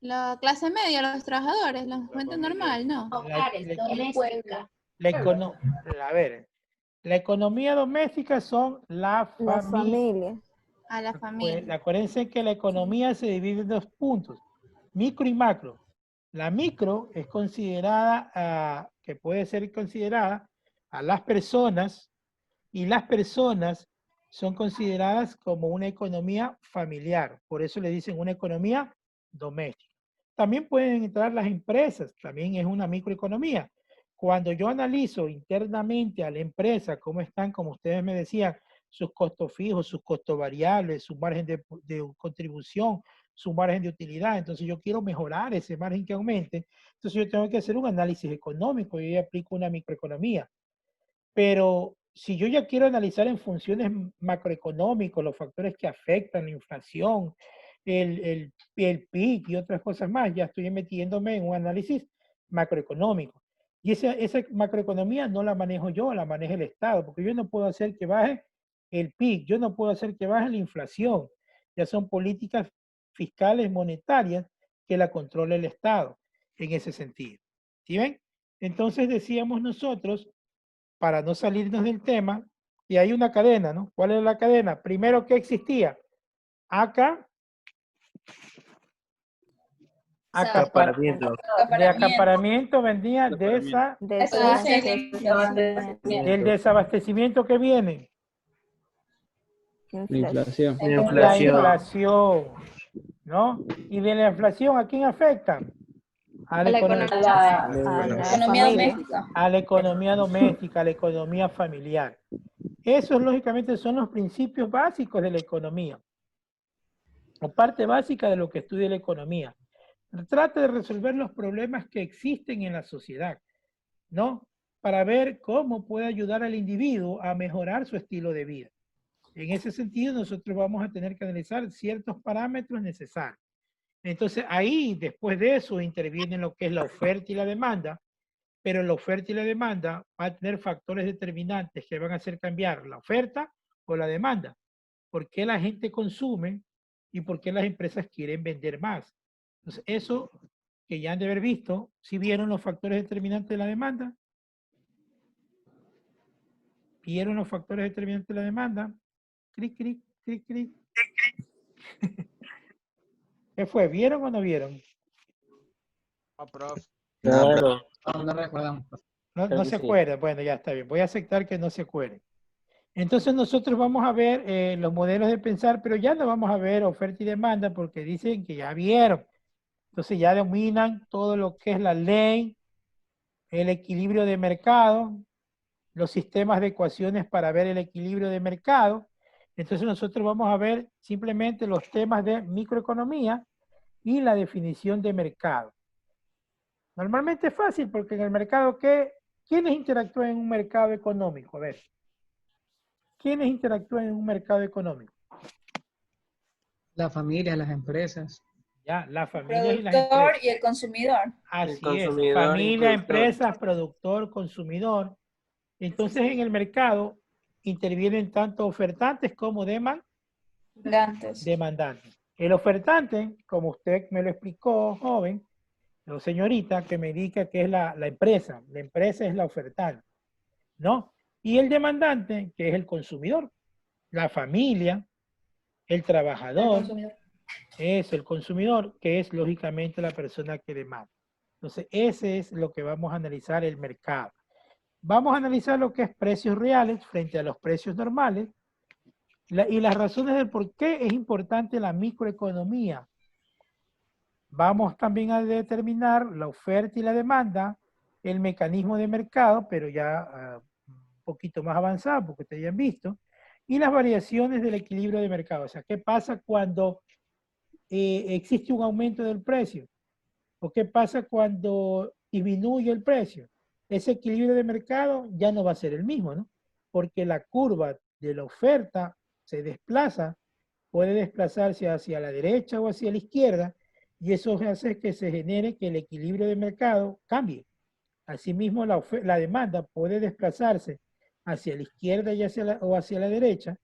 La clase media, los trabajadores, la gente normal, ¿no? La economía doméstica son la familia. A la familia. Acuérdense que la economía se divide en dos puntos, micro y macro. La micro es considerada, que puede ser considerada a las personas, y las personas son consideradas como una economía familiar. Por eso le dicen una economía doméstica. También pueden entrar las empresas, también es una microeconomía. Cuando yo analizo internamente a la empresa, cómo están, como ustedes me decían, sus costos fijos, sus costos variables, su margen de contribución, su margen de utilidad, entonces yo quiero mejorar ese margen que aumente, entonces yo tengo que hacer un análisis económico y aplico una microeconomía. Pero si yo ya quiero analizar en funciones macroeconómicas los factores que afectan la inflación, el PIB y otras cosas más, ya estoy metiéndome en un análisis macroeconómico. Y esa macroeconomía no la manejo yo, la maneja el Estado, porque yo no puedo hacer que baje el PIB, yo no puedo hacer que baje la inflación. Ya son políticas fiscales, monetarias, que la controla el Estado en ese sentido. ¿Sí ven? Entonces decíamos nosotros, para no salirnos del tema, y hay una cadena, ¿no? ¿Cuál es la cadena? Primero, ¿qué existía? De acaparamiento vendía del desabastecimiento que viene. Inflación. La inflación, ¿no? Y de la inflación, ¿a quién afecta? A la economía doméstica. A la economía doméstica, a la economía familiar. Esos, lógicamente, son los principios básicos de la economía, o parte básica de lo que estudia la economía. Trata de resolver los problemas que existen en la sociedad, ¿no? Para ver cómo puede ayudar al individuo a mejorar su estilo de vida. En ese sentido, nosotros vamos a tener que analizar ciertos parámetros necesarios. Entonces, ahí, después de eso, interviene lo que es la oferta y la demanda, pero la oferta y la demanda van a tener factores determinantes que van a hacer cambiar la oferta o la demanda. ¿Por qué la gente consume y por qué las empresas quieren vender más? Entonces, eso que ya han de haber visto, ¿sí vieron los factores determinantes de la demanda? ¿Vieron los factores determinantes de la demanda? Cric, cric, cric, cric. ¿Qué fue? ¿Vieron o no vieron? No, profe. No recordamos. No se acuerdan. Bueno, ya está bien. Voy a aceptar que no se acuerden. Entonces nosotros vamos a ver los modelos de pensar, pero ya no vamos a ver oferta y demanda porque dicen que ya vieron. Entonces ya dominan todo lo que es la ley, el equilibrio de mercado, los sistemas de ecuaciones para ver el equilibrio de mercado. Entonces nosotros vamos a ver simplemente los temas de microeconomía y la definición de mercado. Normalmente es fácil porque en el mercado, ¿quiénes interactúan en un mercado económico? A ver, ¿quiénes interactúan en un mercado económico? La familia, las empresas. Ya, la familia y las Productor empresas. y el consumidor. Así es, familia, empresas, productor, consumidor. Entonces en el mercado intervienen tanto ofertantes como demandantes. El ofertante, como usted me lo explicó, joven, o señorita, que me indica que es la empresa. La empresa es la ofertante, ¿no? Y el demandante, que es el consumidor. La familia, el trabajador, es el consumidor, que es lógicamente la persona que demanda. Entonces, ese es lo que vamos a analizar el mercado. Vamos a analizar lo que es precios reales frente a los precios normales y las razones del por qué es importante la microeconomía. Vamos también a determinar la oferta y la demanda, el mecanismo de mercado, pero ya un poquito más avanzado porque ustedes ya han visto, y las variaciones del equilibrio de mercado. O sea, ¿qué pasa cuando existe un aumento del precio? ¿O qué pasa cuando disminuye el precio? Ese equilibrio de mercado ya no va a ser el mismo, ¿no? Porque la curva de la oferta se desplaza, puede desplazarse hacia la derecha o hacia la izquierda, y eso hace que se genere que el equilibrio de mercado cambie. Asimismo, la demanda puede desplazarse hacia la izquierda o hacia la derecha.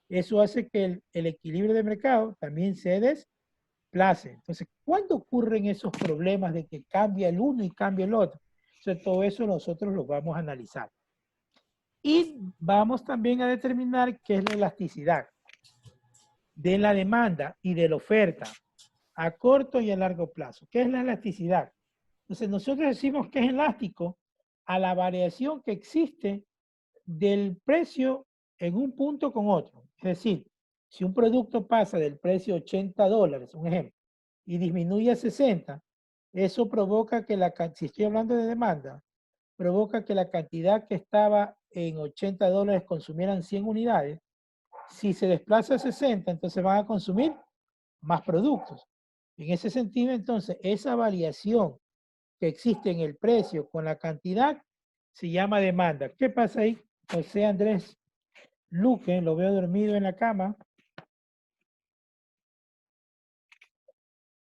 Eso hace que el equilibrio de mercado también se desplace. Entonces, ¿cuándo ocurren esos problemas de que cambia el uno y cambia el otro? Entonces, todo eso nosotros lo vamos a analizar. Y vamos también a determinar qué es la elasticidad. de la demanda y de la oferta a corto y a largo plazo. ¿Qué es la elasticidad? Entonces nosotros decimos que es elástico a la variación que existe del precio en un punto con otro. Es decir, si un producto pasa del precio $80, un ejemplo, y disminuye a 60, eso provoca que si estoy hablando de demanda, provoca que la cantidad que estaba en $80 consumieran 100 unidades. Si se desplaza a 60, entonces van a consumir más productos. En ese sentido, entonces, esa variación que existe en el precio con la cantidad se llama demanda. ¿Qué pasa ahí? José Andrés Luque, lo veo dormido en la cama.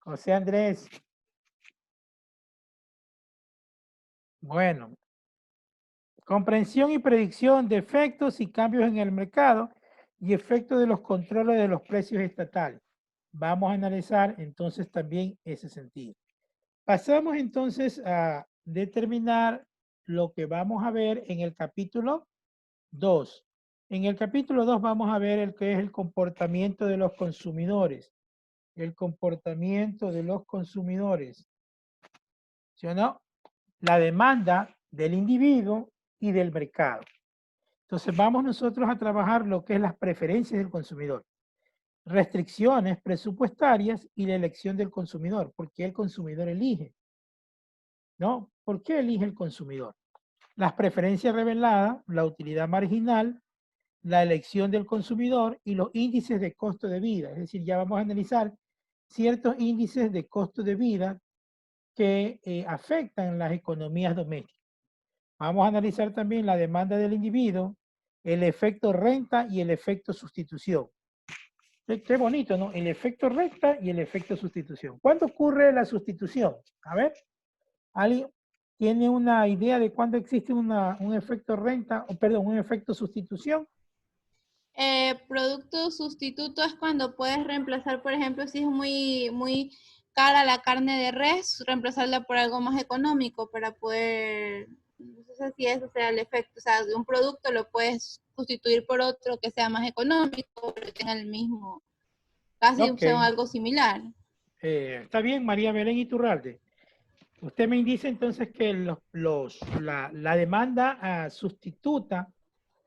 José Andrés. Bueno. Comprensión y predicción de efectos y cambios en el mercado y efectos de los controles de los precios estatales. Vamos a analizar entonces también ese sentido. Pasamos entonces a determinar lo que vamos a ver en el capítulo 2. En el capítulo 2 vamos a ver el que es el comportamiento de los consumidores. El comportamiento de los consumidores. ¿Sí o no? La demanda del individuo y del mercado. Entonces vamos nosotros a trabajar lo que es las preferencias del consumidor. Restricciones presupuestarias y la elección del consumidor. ¿Por qué el consumidor elige? ¿No? ¿Por qué elige el consumidor? Las preferencias reveladas, la utilidad marginal, la elección del consumidor y los índices de costo de vida. Es decir, ya vamos a analizar ciertos índices de costo de vida que afectan las economías domésticas. Vamos a analizar también la demanda del individuo, el efecto renta y el efecto sustitución. Qué bonito, ¿no? El efecto renta y el efecto sustitución. ¿Cuándo ocurre la sustitución? A ver, ¿alguien tiene una idea de cuándo existe un efecto renta, o perdón, un efecto sustitución? Producto sustituto es cuando puedes reemplazar, por ejemplo, si es muy cara la carne de res, reemplazarla por algo más económico para poder, no sé si eso sea el efecto, o sea, de un producto lo puedes sustituir por otro que sea más económico, pero que tenga el mismo, casi sea algo similar. Está bien, María Belén Iturralde. Usted me dice entonces que la demanda sustituta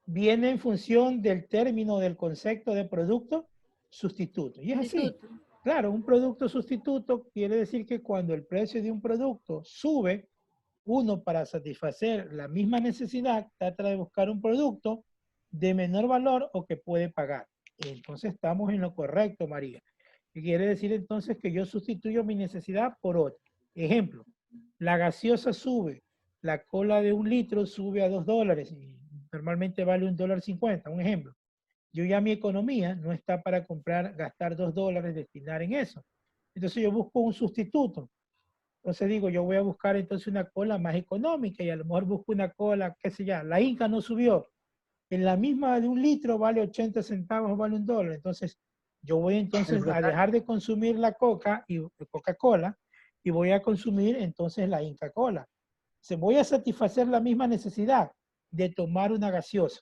viene en función del término del concepto de producto sustituto. Y es así. Claro, un producto sustituto quiere decir que cuando el precio de un producto sube, uno para satisfacer la misma necesidad trata de buscar un producto de menor valor o que puede pagar. Entonces estamos en lo correcto, María. Y quiere decir entonces que yo sustituyo mi necesidad por otra. Ejemplo, la gaseosa sube, la cola de 1 litro sube a $2 y normalmente vale $1.50, un ejemplo. Yo ya mi economía no está para gastar $2, destinar en eso. Entonces yo busco un sustituto. Entonces digo, yo voy a buscar entonces una cola más económica y a lo mejor busco una cola, qué sé yo, la Inca no subió. En la misma de 1 litro vale 80 centavos, vale $1. Entonces yo voy entonces a dejar de consumir la Coca-Cola y voy a consumir entonces la Inca Cola. Se voy a satisfacer la misma necesidad de tomar una gaseosa.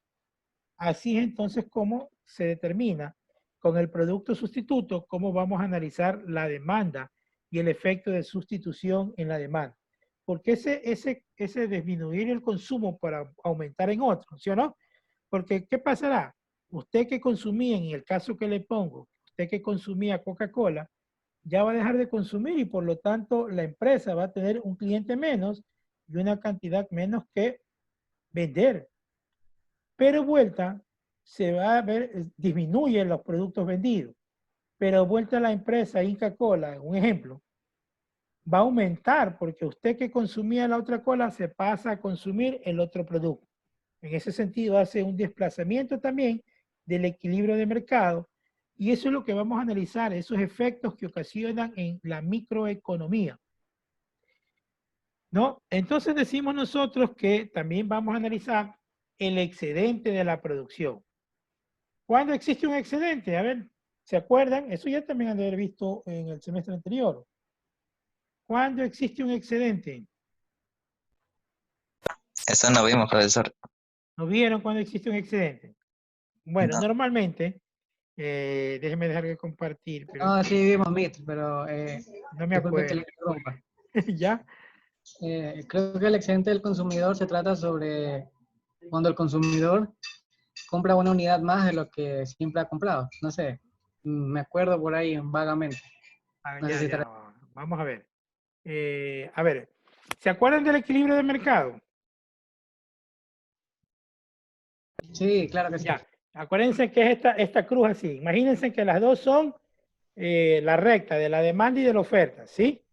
Así es entonces como se determina con el producto sustituto cómo vamos a analizar la demanda y el efecto de sustitución en la demanda. Porque ese disminuir el consumo para aumentar en otro, ¿sí o no? Porque ¿qué pasará? Usted que consumía, en el caso que le pongo, usted que consumía Coca-Cola, ya va a dejar de consumir y por lo tanto la empresa va a tener un cliente menos y una cantidad menos que vender. Pero vuelta, se va a ver, disminuyen los productos vendidos. Pero vuelta a la empresa Inca Cola, un ejemplo, va a aumentar porque usted que consumía la otra cola se pasa a consumir el otro producto. En ese sentido hace un desplazamiento también del equilibrio de mercado y eso es lo que vamos a analizar, esos efectos que ocasionan en la microeconomía. ¿No? Entonces decimos nosotros que también vamos a analizar el excedente de la producción. ¿Cuándo existe un excedente? A ver, ¿se acuerdan? Eso ya también han de haber visto en el semestre anterior. ¿Cuándo existe un excedente? Eso no vimos, profesor. ¿No vieron cuándo existe un excedente? Bueno, No. normalmente Déjeme dejar de compartir. Pero No, sí vimos Meet, pero no me disculpe que acuerdo. le interrumpa. ¿Ya? Creo que el excedente del consumidor se trata sobre cuando el consumidor compra una unidad más de lo que siempre ha comprado. No sé, me acuerdo por ahí vagamente. No sé si Vamos a ver. A ver, ¿se acuerdan del equilibrio de mercado? Sí, claro que sí. Ya, acuérdense que es esta cruz así. Imagínense que las dos son la recta de la demanda y de la oferta, ¿sí?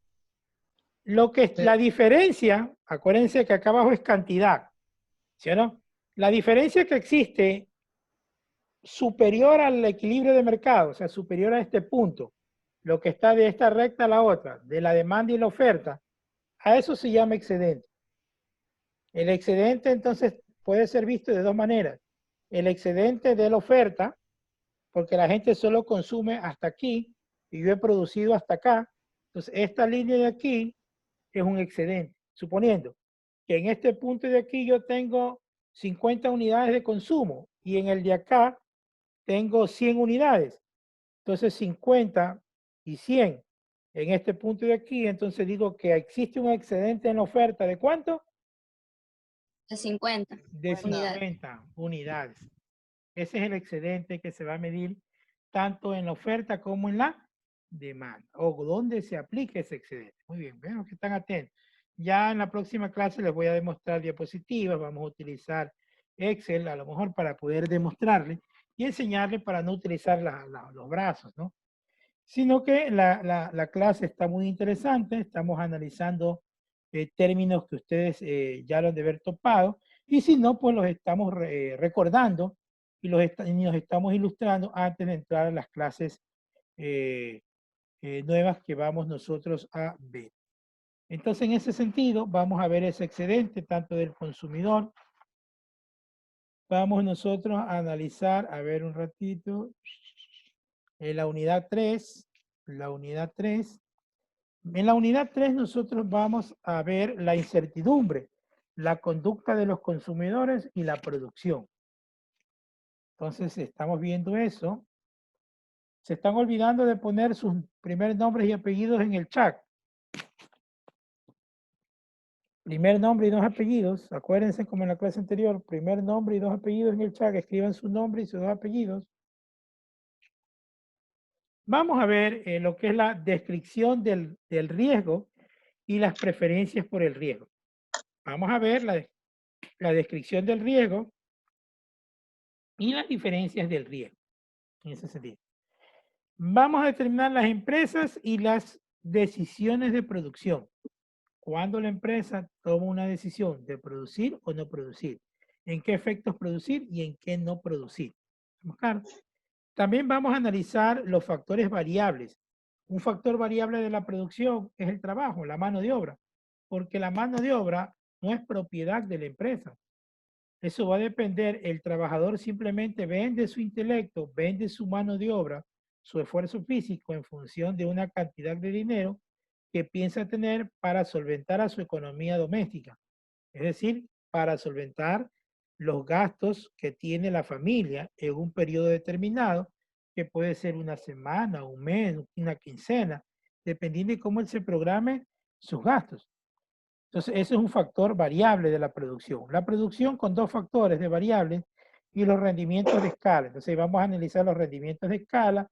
Lo que es la diferencia, acuérdense que acá abajo es cantidad, ¿sí o no? La diferencia que existe superior al equilibrio de mercado, o sea, superior a este punto, lo que está de esta recta a la otra, de la demanda y la oferta, a eso se llama excedente. El excedente entonces puede ser visto de dos maneras. El excedente de la oferta, porque la gente solo consume hasta aquí y yo he producido hasta acá. Entonces esta línea de aquí es un excedente, suponiendo que en este punto de aquí yo tengo 50 unidades de consumo y en el de acá tengo 100 unidades. Entonces 50 y 100 en este punto de aquí, entonces digo que existe un excedente en la oferta ¿de cuánto? De 50. De 50 unidades. Ese es el excedente que se va a medir tanto en la oferta como en la demanda, o donde se aplique ese excedente. Muy bien, vemos que están atentos. Ya en la próxima clase les voy a demostrar diapositivas, vamos a utilizar Excel a lo mejor para poder demostrarle y enseñarle para no utilizar los brazos, ¿no? Sino que la clase está muy interesante, estamos analizando términos que ustedes ya lo han de haber topado, y si no, pues los estamos recordando y nos estamos ilustrando antes de entrar a las clases nuevas que vamos nosotros a ver. Entonces, en ese sentido, vamos a ver ese excedente tanto del consumidor. Vamos nosotros a analizar, a ver un ratito, la unidad 3, la unidad 3. En la unidad 3 nosotros vamos a ver la incertidumbre, la conducta de los consumidores y la producción. Entonces estamos viendo eso. Se están olvidando de poner sus primeros nombres y apellidos en el chat. Primer nombre y dos apellidos. Acuérdense como en la clase anterior. Primer nombre y dos apellidos en el chat. Escriban su nombre y sus dos apellidos. Vamos a ver lo que es la descripción del riesgo y las preferencias por el riesgo. Vamos a ver la descripción del riesgo y las diferencias del riesgo, en ese sentido. Vamos a determinar las empresas y las decisiones de producción. Cuando la empresa toma una decisión de producir o no producir, en qué efectos producir y en qué no producir. También vamos a analizar los factores variables. Un factor variable de la producción es el trabajo, la mano de obra, porque la mano de obra no es propiedad de la empresa. Eso va a depender, el trabajador simplemente vende su intelecto, vende su mano de obra, su esfuerzo físico en función de una cantidad de dinero que piensa tener para solventar a su economía doméstica. Es decir, para solventar los gastos que tiene la familia en un periodo determinado, que puede ser una semana, un mes, una quincena, dependiendo de cómo él se programe sus gastos. Entonces, ese es un factor variable de la producción. La producción con dos factores de variables y los rendimientos de escala. Entonces, vamos a analizar los rendimientos de escala.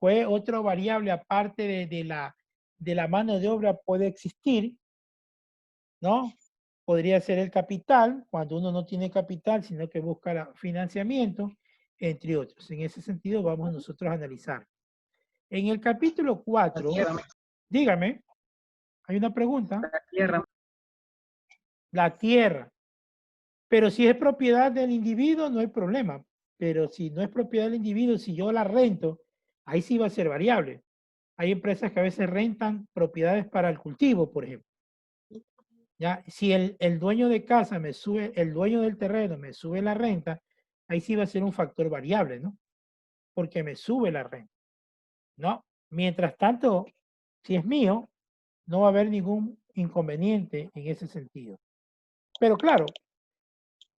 ¿Qué otra variable aparte de la mano de obra puede existir? ¿No? Podría ser el capital, cuando uno no tiene capital, sino que busca financiamiento, entre otros. En ese sentido, vamos nosotros a analizar. En el capítulo 4, dígame, ¿hay una pregunta? La tierra. La tierra. Pero si es propiedad del individuo, no hay problema. Pero si no es propiedad del individuo, si yo la rento, ahí sí va a ser variable. Hay empresas que a veces rentan propiedades para el cultivo, por ejemplo. ¿Ya? Si el dueño de casa me sube, el dueño del terreno me sube la renta, ahí sí va a ser un factor variable, ¿no? Porque me sube la renta, ¿no? Mientras tanto, si es mío, no va a haber ningún inconveniente en ese sentido. Pero claro,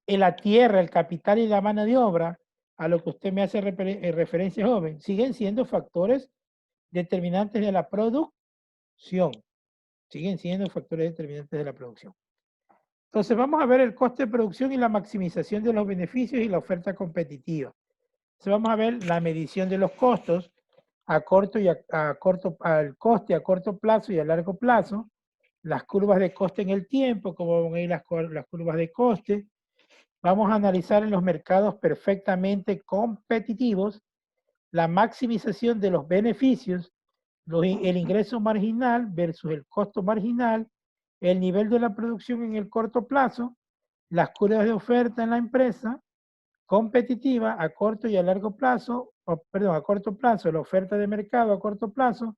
en la tierra, el capital y la mano de obra, a lo que usted me hace referencia, joven, siguen siendo factores determinantes de la producción. Siguen siendo factores determinantes de la producción. Entonces vamos a ver el coste de producción y la maximización de los beneficios y la oferta competitiva. Entonces vamos a ver la medición de los costos a corto y al coste a corto plazo y a largo plazo, las curvas de coste en el tiempo, como van a ir las curvas de coste. Vamos a analizar en los mercados perfectamente competitivos la maximización de los beneficios, el ingreso marginal versus el costo marginal, el nivel de la producción en el corto plazo, las curvas de oferta en la empresa competitiva a corto y a largo plazo, perdón, a corto plazo, la oferta de mercado a corto plazo,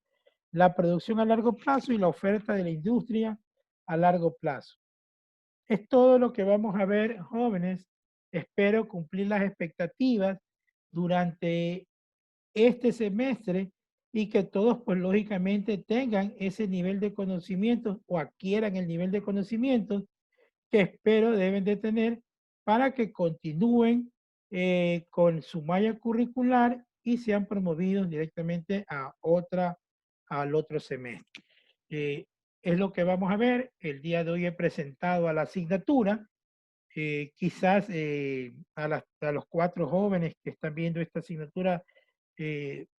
la producción a largo plazo y la oferta de la industria a largo plazo. Es todo lo que vamos a ver, jóvenes. Espero cumplir las expectativas durante este semestre y que todos, pues lógicamente, tengan ese nivel de conocimientos o adquieran el nivel de conocimientos que espero deben de tener para que continúen con su malla curricular y sean promovidos directamente al otro semestre. Es lo que vamos a ver. El día de hoy he presentado a la asignatura. Quizás a los 4 jóvenes que están viendo esta asignatura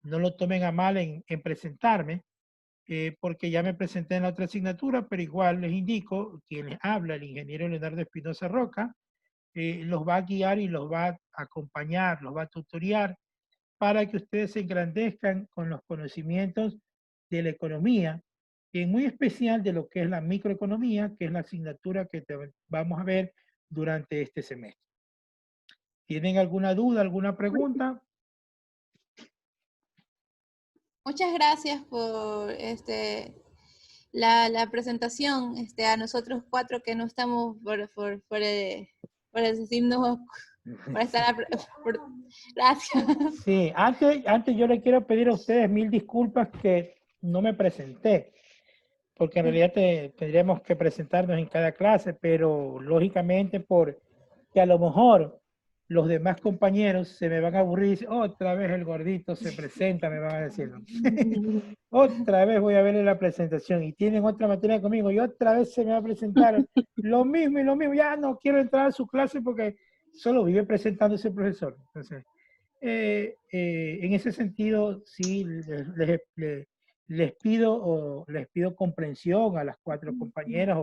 no lo tomen a mal en presentarme, porque ya me presenté en la otra asignatura, pero igual les indico, quien les habla, el ingeniero Leonardo Espinosa Roca, los va a guiar y los va a acompañar, los va a tutoriar para que ustedes se engrandezcan con los conocimientos de la economía, y muy especial de lo que es la microeconomía, que es la asignatura que vamos a ver durante este semestre. ¿Tienen alguna duda, alguna pregunta? Muchas gracias por la presentación, a nosotros 4 que no estamos por decirnos, por estar, gracias. Sí, antes yo le quiero pedir a ustedes 1000 disculpas que no me presenté, porque en realidad tendríamos que presentarnos en cada clase, pero lógicamente porque a lo mejor los demás compañeros se me van a aburrir y dicen, otra vez el gordito se presenta, me van a decir. Otra vez voy a verle la presentación y tienen otra materia conmigo y otra vez se me va a presentar lo mismo y lo mismo. Ya no quiero entrar a su clase porque solo vive presentando ese profesor. Entonces, en ese sentido, sí, les pido comprensión a las 4 compañeras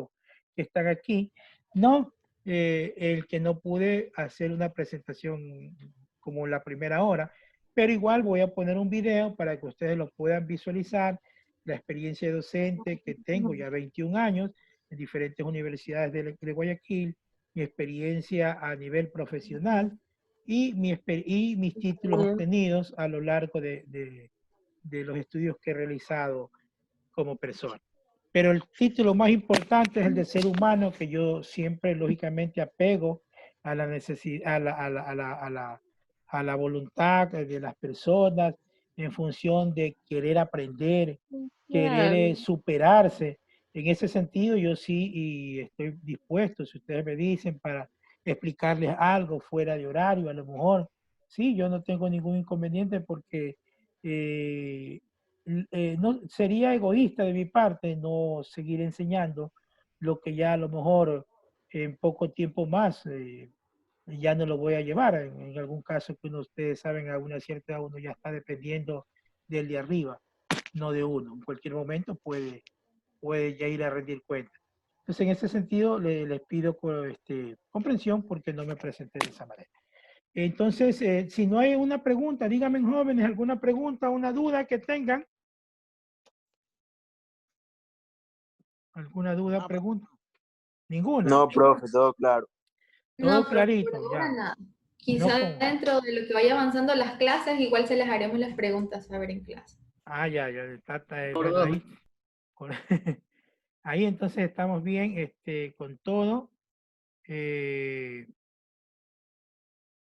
que están aquí. No, el que no pude hacer una presentación como la primera hora, pero igual voy a poner un video para que ustedes lo puedan visualizar, la experiencia docente que tengo ya 21 años en diferentes universidades de Guayaquil, mi experiencia a nivel profesional y mis títulos obtenidos a lo largo de los estudios que he realizado como persona. Pero el título más importante es el de ser humano, que yo siempre lógicamente apego a la necesidad, a la voluntad de las personas en función de querer aprender, querer superarse. En ese sentido, yo sí y estoy dispuesto, si ustedes me dicen, para explicarles algo fuera de horario, a lo mejor, sí, yo no tengo ningún inconveniente porque no, sería egoísta de mi parte no seguir enseñando lo que ya a lo mejor en poco tiempo más ya no lo voy a llevar. En algún caso que ustedes saben, a una cierta edad uno ya está dependiendo del de arriba, no de uno. En cualquier momento puede ya ir a rendir cuenta. Entonces, en ese sentido, les pido comprensión porque no me presenté de esa manera. Entonces, si no hay una pregunta, díganme, jóvenes, alguna pregunta, una duda que tengan. ¿Alguna duda, pregunta? ¿Ninguna? No, profe, todo claro. Todo No, profe, clarito, por ahora ya. nada. Quizá No dentro de lo que vaya avanzando las clases, igual se les haremos las preguntas a ver en clase. ya, bueno, ahí, ahí entonces estamos bien con todo.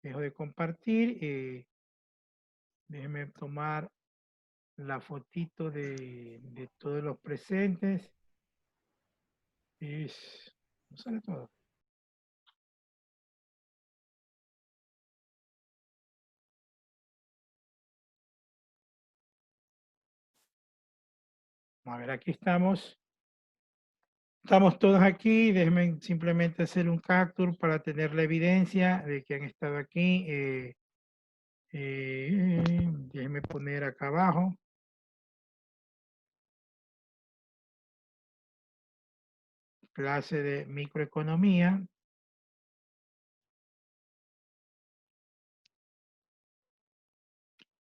Dejo de compartir. Déjenme tomar la fotito de todos los presentes. No sale todo. A ver, aquí estamos. Estamos todos aquí. Déjenme simplemente hacer un capture para tener la evidencia de que han estado aquí. Déjenme poner acá abajo. Clase de microeconomía.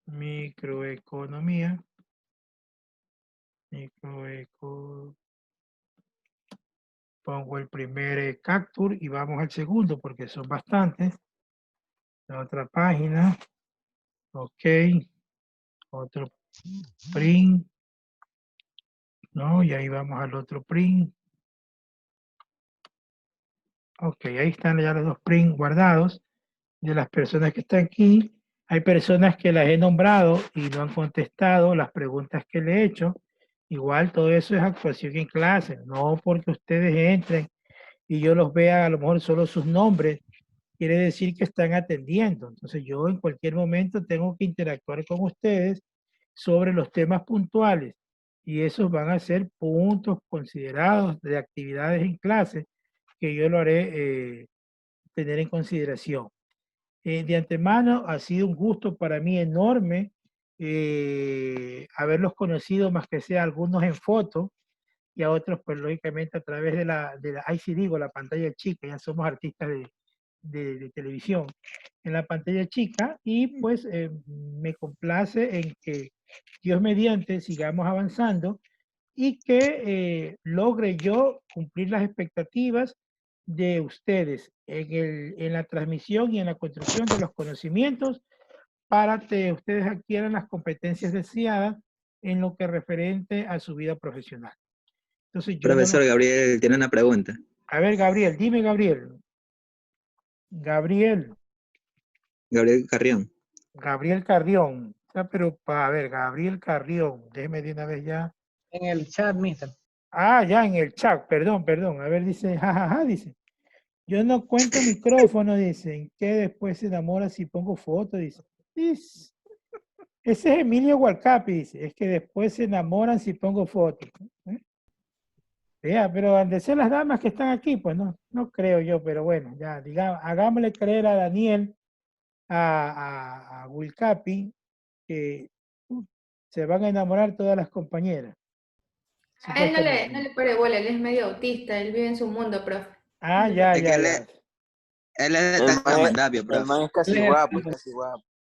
Microeconomía. Pongo el primer capture y vamos al segundo porque son bastantes. La otra página. Ok. Otro print. No, y ahí vamos al otro print. Ok, ahí están ya los dos prints guardados de las personas que están aquí. Hay personas que las he nombrado y no han contestado las preguntas que le he hecho. Igual todo eso es actuación en clase, no porque ustedes entren y yo los vea a lo mejor solo sus nombres, quiere decir que están atendiendo. Entonces yo en cualquier momento tengo que interactuar con ustedes sobre los temas puntuales y esos van a ser puntos considerados de actividades en clase que yo lo haré tener en consideración. De antemano ha sido un gusto para mí enorme haberlos conocido, más que sea algunos en foto y a otros pues lógicamente a través de ahí sí digo, la pantalla chica, ya somos artistas de televisión, en la pantalla chica y pues me complace en que Dios mediante sigamos avanzando y que logre yo cumplir las expectativas de ustedes en la transmisión y en la construcción de los conocimientos para que ustedes adquieran las competencias deseadas en lo que referente a su vida profesional. Entonces yo Profesor Gabriel tiene una pregunta. A ver, Gabriel, dime, Gabriel. Gabriel Carrión. Gabriel Carrión. Pero, a ver, Gabriel Carrión, déjeme de una vez ya. En el chat, mister. Ah, ya en el chat, perdón. A ver, dice, jajaja, dice. Yo no cuento micrófono, dicen, que después se enamora si pongo foto, dice. Ese es Emilio Hualcapi, dice, es que después se enamoran si pongo fotos. Ya, pero han de ser las damas que están aquí, pues no creo yo, pero bueno, ya, digamos, hagámosle creer a Daniel, a Hualcapi, que se van a enamorar todas las compañeras. A él no le pare bola, él es medio autista, él vive en su mundo, profe. Ah, ya. Él es de Tangamandapio, profe. El man es casi guapo, es casi guapo.